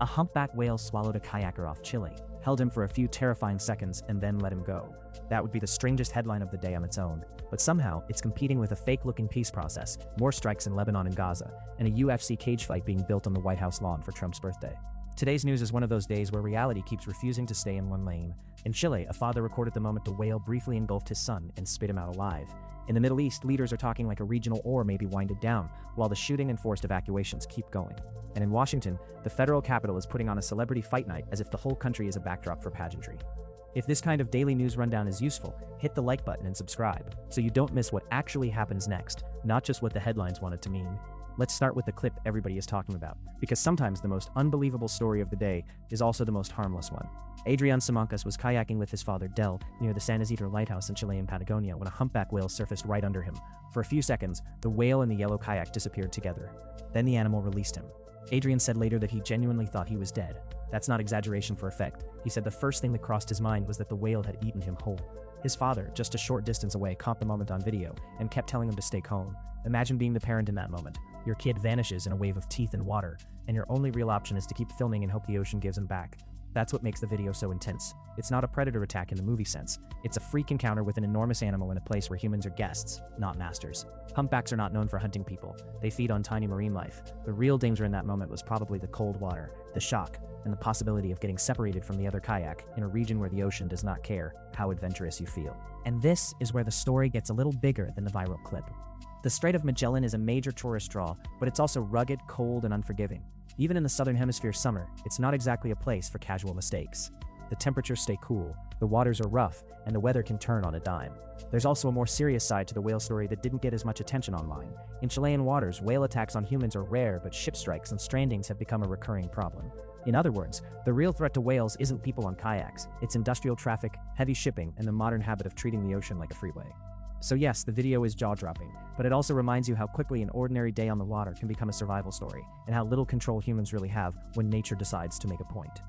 A humpback whale swallowed a kayaker off Chile, held him for a few terrifying seconds, and then let him go. That would be the strangest headline of the day on its own, but somehow it's competing with a fake-looking peace process, more strikes in Lebanon and Gaza, and a UFC cage fight being built on the White House lawn for Trump's birthday. Today's news is one of those days where reality keeps refusing to stay in one lane. In Chile, a father recorded the moment the whale briefly engulfed his son and spit him out alive. In the Middle East, leaders are talking like a regional war may be winded down, while the shooting and forced evacuations keep going. And in Washington, the federal Capitol is putting on a celebrity fight night as if the whole country is a backdrop for pageantry. If this kind of daily news rundown is useful, hit the like button and subscribe, so you don't miss what actually happens next, not just what the headlines want it to mean. Let's start with the clip everybody is talking about, because sometimes the most unbelievable story of the day is also the most harmless one. Adrian Simancas was kayaking with his father Del near the San Isidro lighthouse in Chilean Patagonia when a humpback whale surfaced right under him. For a few seconds, the whale and the yellow kayak disappeared together. Then the animal released him. Adrian said later that he genuinely thought he was dead. That's not exaggeration for effect. He said the first thing that crossed his mind was that the whale had eaten him whole. His father, just a short distance away, caught the moment on video and kept telling him to stay calm. Imagine being the parent in that moment. Your kid vanishes in a wave of teeth and water, and your only real option is to keep filming and hope the ocean gives him back. That's what makes the video so intense. It's not a predator attack in the movie sense. It's a freak encounter with an enormous animal in a place where humans are guests, not masters. Humpbacks are not known for hunting people. They feed on tiny marine life. The real danger in that moment was probably the cold water, the shock, and the possibility of getting separated from the other kayak in a region where the ocean does not care how adventurous you feel. And this is where the story gets a little bigger than the viral clip. The Strait of Magellan is a major tourist draw, but it's also rugged, cold, and unforgiving. Even in the southern hemisphere summer, it's not exactly a place for casual mistakes. The temperatures stay cool, the waters are rough, and the weather can turn on a dime. There's also a more serious side to the whale story that didn't get as much attention online. In Chilean waters, whale attacks on humans are rare, but ship strikes and strandings have become a recurring problem. In other words, the real threat to whales isn't people on kayaks, it's industrial traffic, heavy shipping, and the modern habit of treating the ocean like a freeway. So yes, the video is jaw-dropping, but it also reminds you how quickly an ordinary day on the water can become a survival story, and how little control humans really have when nature decides to make a point.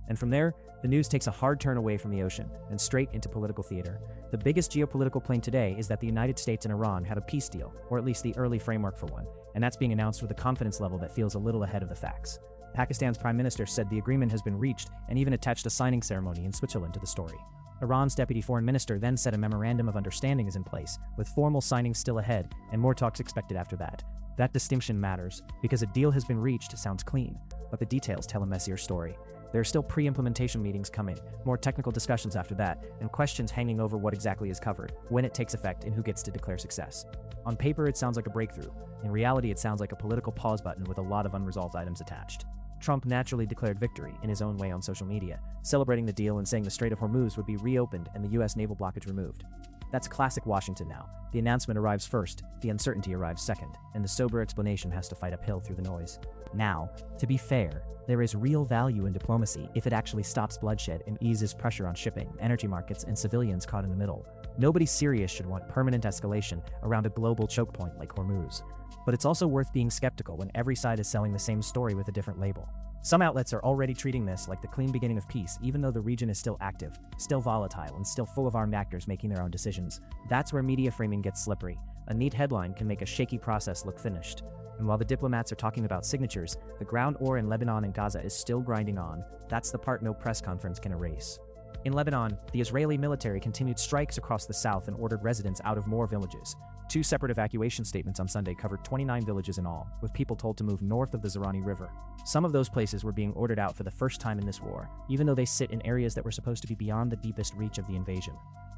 And from there, the news takes a hard turn away from the ocean, and straight into political theater. The biggest geopolitical plane today is that the United States and Iran had a peace deal, or at least the early framework for one, and that's being announced with a confidence level that feels a little ahead of the facts. Pakistan's prime minister said the agreement has been reached, and even attached a signing ceremony in Switzerland to the story. Iran's deputy foreign minister then said a memorandum of understanding is in place, with formal signings still ahead and more talks expected after that. That distinction matters, because a deal has been reached sounds clean, but the details tell a messier story. There are still pre-implementation meetings coming, more technical discussions after that, and questions hanging over what exactly is covered, when it takes effect, and who gets to declare success. On paper, it sounds like a breakthrough. In reality, it sounds like a political pause button with a lot of unresolved items attached. Trump naturally declared victory in his own way on social media, celebrating the deal and saying the Strait of Hormuz would be reopened and the US naval blockage removed. That's classic Washington now. The announcement arrives first, the uncertainty arrives second, and the sober explanation has to fight uphill through the noise. Now, to be fair, there is real value in diplomacy if it actually stops bloodshed and eases pressure on shipping, energy markets, and civilians caught in the middle. Nobody serious should want permanent escalation around a global choke point like Hormuz. But it's also worth being skeptical when every side is selling the same story with a different label. Some outlets are already treating this like the clean beginning of peace, even though the region is still active, still volatile, and still full of armed actors making their own decisions. That's where media framing gets slippery. A neat headline can make a shaky process look finished. And while the diplomats are talking about signatures, the ground war in Lebanon and Gaza is still grinding on. That's the part no press conference can erase. In Lebanon, the Israeli military continued strikes across the south and ordered residents out of more villages. Two separate evacuation statements on Sunday covered 29 villages in all, with people told to move north of the Zerani River. Some of those places were being ordered out for the first time in this war, even though they sit in areas that were supposed to be beyond the deepest reach of the invasion.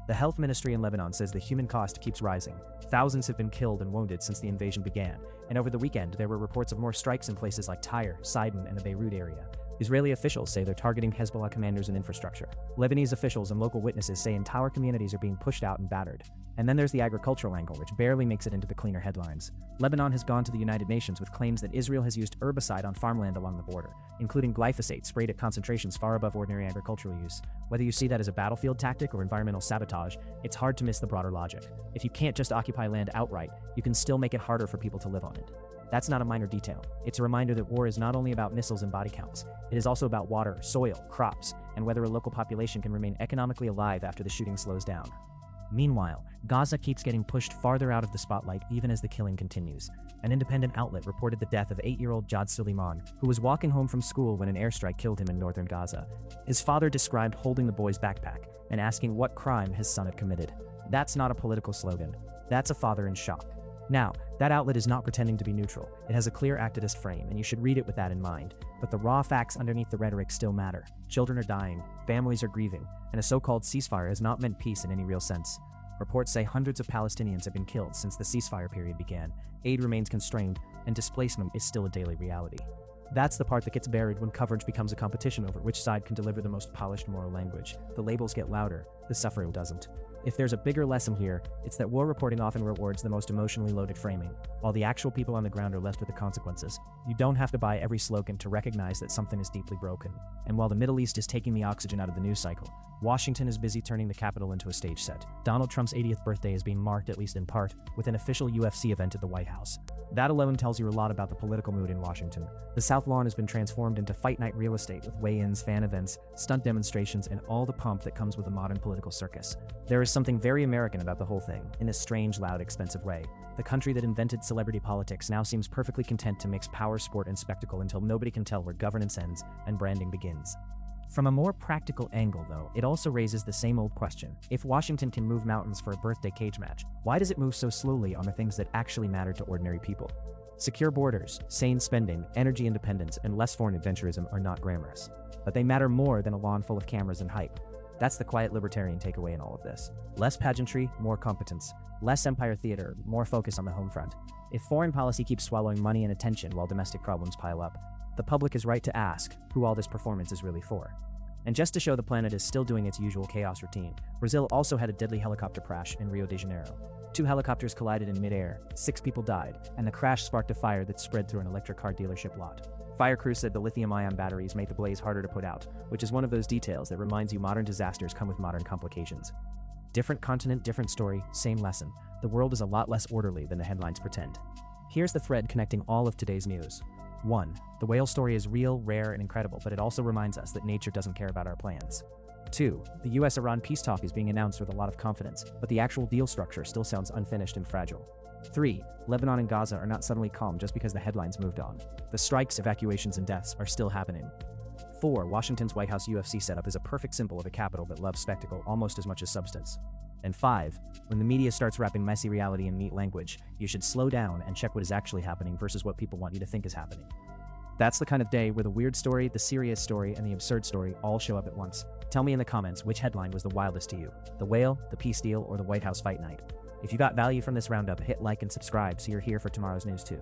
The health ministry in Lebanon says the human cost keeps rising. Thousands have been killed and wounded since the invasion began, and over the weekend there were reports of more strikes in places like Tyre, Sidon, and the Beirut area. Israeli officials say they're targeting Hezbollah commanders and infrastructure. Lebanese officials and local witnesses say entire communities are being pushed out and battered. And then there's the agricultural angle, which barely makes it into the cleaner headlines. Lebanon has gone to the United Nations with claims that Israel has used herbicide on farmland along the border, including glyphosate sprayed at concentrations far above ordinary agricultural use. Whether you see that as a battlefield tactic or environmental sabotage, it's hard to miss the broader logic. If you can't just occupy land outright, you can still make it harder for people to live on it. That's not a minor detail. It's a reminder that war is not only about missiles and body counts. It is also about water, soil, crops, and whether a local population can remain economically alive after the shooting slows down. Meanwhile, Gaza keeps getting pushed farther out of the spotlight even as the killing continues. An independent outlet reported the death of 8-year-old Jad Suleiman, who was walking home from school when an airstrike killed him in northern Gaza. His father described holding the boy's backpack and asking what crime his son had committed. That's not a political slogan. That's a father in shock. Now, that outlet is not pretending to be neutral. It has a clear activist frame, and you should read it with that in mind. But the raw facts underneath the rhetoric still matter. Children are dying, families are grieving, and a so-called ceasefire has not meant peace in any real sense. Reports say hundreds of Palestinians have been killed since the ceasefire period began, aid remains constrained, and displacement is still a daily reality. That's the part that gets buried when coverage becomes a competition over which side can deliver the most polished moral language. The labels get louder, the suffering doesn't. If there's a bigger lesson here, it's that war reporting often rewards the most emotionally loaded framing, while the actual people on the ground are left with the consequences. You don't have to buy every slogan to recognize that something is deeply broken. And while the Middle East is taking the oxygen out of the news cycle, Washington is busy turning the Capitol into a stage set. Donald Trump's 80th birthday is being marked, at least in part, with an official UFC event at the White House. That alone tells you a lot about the political mood in Washington. The South Lawn has been transformed into fight night real estate with weigh-ins, fan events, stunt demonstrations, and all the pomp that comes with a modern political circus. There is something very American about the whole thing, in a strange, loud, expensive way. The country that invented celebrity politics now seems perfectly content to mix power, sport, and spectacle until nobody can tell where governance ends and branding begins. From a more practical angle, though, it also raises the same old question. If Washington can move mountains for a birthday cage match, why does it move so slowly on the things that actually matter to ordinary people? Secure borders, sane spending, energy independence, and less foreign adventurism are not glamorous. But they matter more than a lawn full of cameras and hype. That's the quiet libertarian takeaway in all of this. Less pageantry, more competence. Less empire theater, more focus on the home front. If foreign policy keeps swallowing money and attention while domestic problems pile up, the public is right to ask who all this performance is really for. And just to show the planet is still doing its usual chaos routine, Brazil also had a deadly helicopter crash in Rio de Janeiro. 2 helicopters collided in midair, 6 people died, and the crash sparked a fire that spread through an electric car dealership lot. Fire crews said the lithium-ion batteries made the blaze harder to put out, which is one of those details that reminds you modern disasters come with modern complications. Different continent, different story, same lesson. The world is a lot less orderly than the headlines pretend. Here's the thread connecting all of today's news. 1. The whale story is real, rare, and incredible, but it also reminds us that nature doesn't care about our plans. 2. The US-Iran peace talk is being announced with a lot of confidence, but the actual deal structure still sounds unfinished and fragile. 3. Lebanon and Gaza are not suddenly calm just because the headlines moved on. The strikes, evacuations, and deaths are still happening. 4. Washington's White House UFC setup is a perfect symbol of a capital that loves spectacle almost as much as substance. And 5. When the media starts wrapping messy reality in neat language, you should slow down and check what is actually happening versus what people want you to think is happening. That's the kind of day where the weird story, the serious story, and the absurd story all show up at once. Tell me in the comments which headline was the wildest to you, the whale, the peace deal, or the White House fight night. If you got value from this roundup, hit like and subscribe so you're here for tomorrow's news too.